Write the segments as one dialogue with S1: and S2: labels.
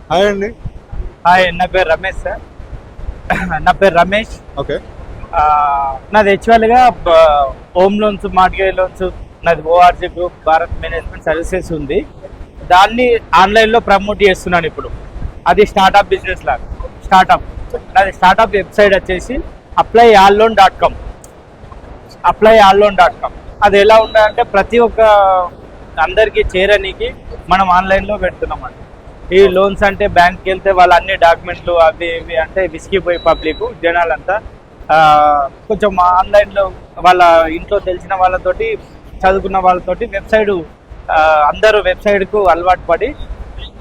S1: Hi అండి.
S2: Hi, నా పేరు రమేష్ సార్. నా పేరు రమేష్.
S1: ఓకే.
S2: నాది యాక్చువల్గా హోమ్ లోన్స్, మార్గేజ్ లోన్స్, నాది ORG group Bharat management services ఉంది. దాన్ని ఆన్లైన్లో ప్రమోట్ చేస్తున్నాను ఇప్పుడు. అది స్టార్టప్ బిజినెస్ లాగా. నాది స్టార్టప్ వెబ్సైట్ వచ్చేసి applyallloan.com. అది ఎలా ఉండాలంటే ప్రతి ఒక్క అందరికీ చేరనీకి మనం ఆన్లైన్లో పెడుతున్నామండి. ఈ లోన్స్ అంటే బ్యాంక్కి వెళ్తే వాళ్ళ అన్ని డాక్యుమెంట్లు అవి ఇవి అంటే విసిగిపోయి పబ్లిక్ జనాలంతా కొంచెం ఆన్లైన్లో వాళ్ళ ఇంట్లో తెలిసిన వాళ్ళతోటి చదువుకున్న వాళ్ళతోటి అందరూ వెబ్సైట్కు అలవాటు పడి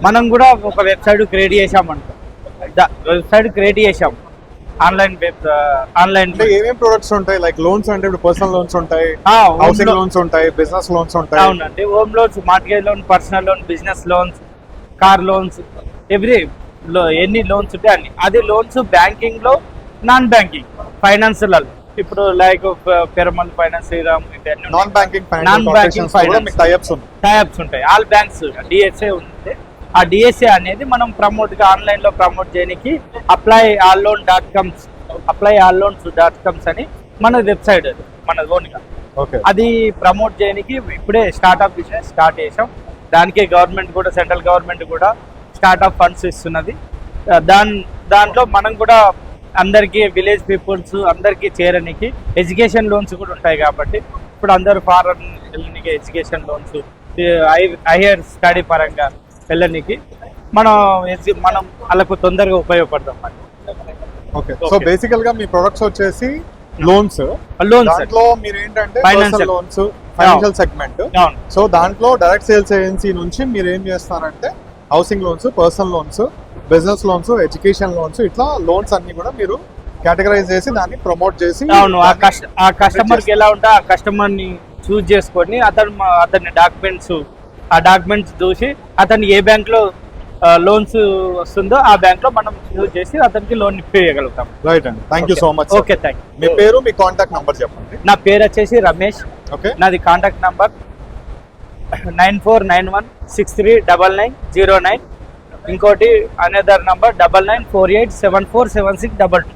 S2: మనం కూడా ఒక వెబ్సైట్ క్రియేట్ చేసాం ఆన్లైన్
S1: ఏమేం ప్రొడక్ట్స్ ఉంటాయి? లైక్ లోన్స్ అంటే ఇప్పుడు పర్సనల్ లోన్స్ ఉంటాయి, హౌసింగ్ లోన్స్ ఉంటాయి, బిజినెస్ లోన్స్ ఉంటాయి.
S2: అవునండి, home loans, mortgage loan, personal loan, business loans, car loans, ఎన్ని లోన్స్ ఉంటాయి అన్ని. అది లోన్స్ బ్యాంకింగ్ లో, నాన్ బ్యాంకింగ్ ఫైనాన్షియల్ ఇప్పుడు like Piramal finance, Shriram,
S1: non banking
S2: types ఉంటాయి. ఆల్ బ్యాంక్స్ డిఎస్ఏ ఉంది. ఆ డిఎస్ఏ అనేది మనం ఆన్లైన్ లో ప్రమోట్ చేయడానికి applyallloans.com అని మన వెబ్సైట్, మన ఓన్ గా అది ప్రమోట్ చేయడానికి ఇప్పుడే స్టార్ట్అప్ బిజినెస్ స్టార్ట్ చేసాం. దానికి గవర్నమెంట్ కూడా, సెంట్రల్ గవర్నమెంట్ కూడా స్టార్ట్అప్ ఫండ్స్ ఇస్తున్నది. దాంట్లో మనం కూడా అందరికీ, విలేజ్ పీపుల్స్ అందరికీ చేరడానికి ఎడ్యుకేషన్ లోన్స్ కూడా ఉంటాయి. కాబట్టి ఇప్పుడు అందరూ ఫారెన్ వెళ్ళడానికి ఎడ్యుకేషన్ లోన్స్, హైయర్ స్టడీ పరంగా వెళ్ళడానికి మనం వాళ్ళకు తొందరగా ఉపయోగపడతాం.
S1: ఓకే. సో బేసికల్ గా మీ ప్రొడక్ట్స్ వచ్చేసి లోన్స్. దాంట్లో మీరు ఏంటంటే financial loans, financial segment. So దాంట్లో డైరెక్ట్ సేల్స్ ఏజెన్సీ నుంచి మీరు ఏం చేస్తారంటే housing loans, personal loans, business loans, education loans, ఇట్లా లోన్స్ అన్ని కూడా మీరు కేటగరైజ్ చేసి దాన్ని ప్రమోట్ చేసి,
S2: అవును, ఆ కస్టమర్కి ఎలా ఉంటే ఆ కస్టమర్ ని చూస్ చేసుకొని అతని డాక్యుమెంట్స్ చూసి అతను ఏ బ్యాంక్ లో లోన్స్ వస్తుందో ఆ బ్యాంక్ లో మనం యూజ్ చేసి అతనికి లోన్ ఇప్పించగలుగుతాం.
S1: రైట్ అండి, thank you so much.
S2: Okay, thank you.
S1: మీ పేరు, మీ కాంటాక్ట్ నంబర్ చెప్పండి.
S2: నా పేరు వచ్చేసి రమేష్.
S1: ఓకే.
S2: నాది కాంటాక్ట్ నంబర్ 9491639909. ఇంకోటి అనదర్ నంబర్ 9948747622.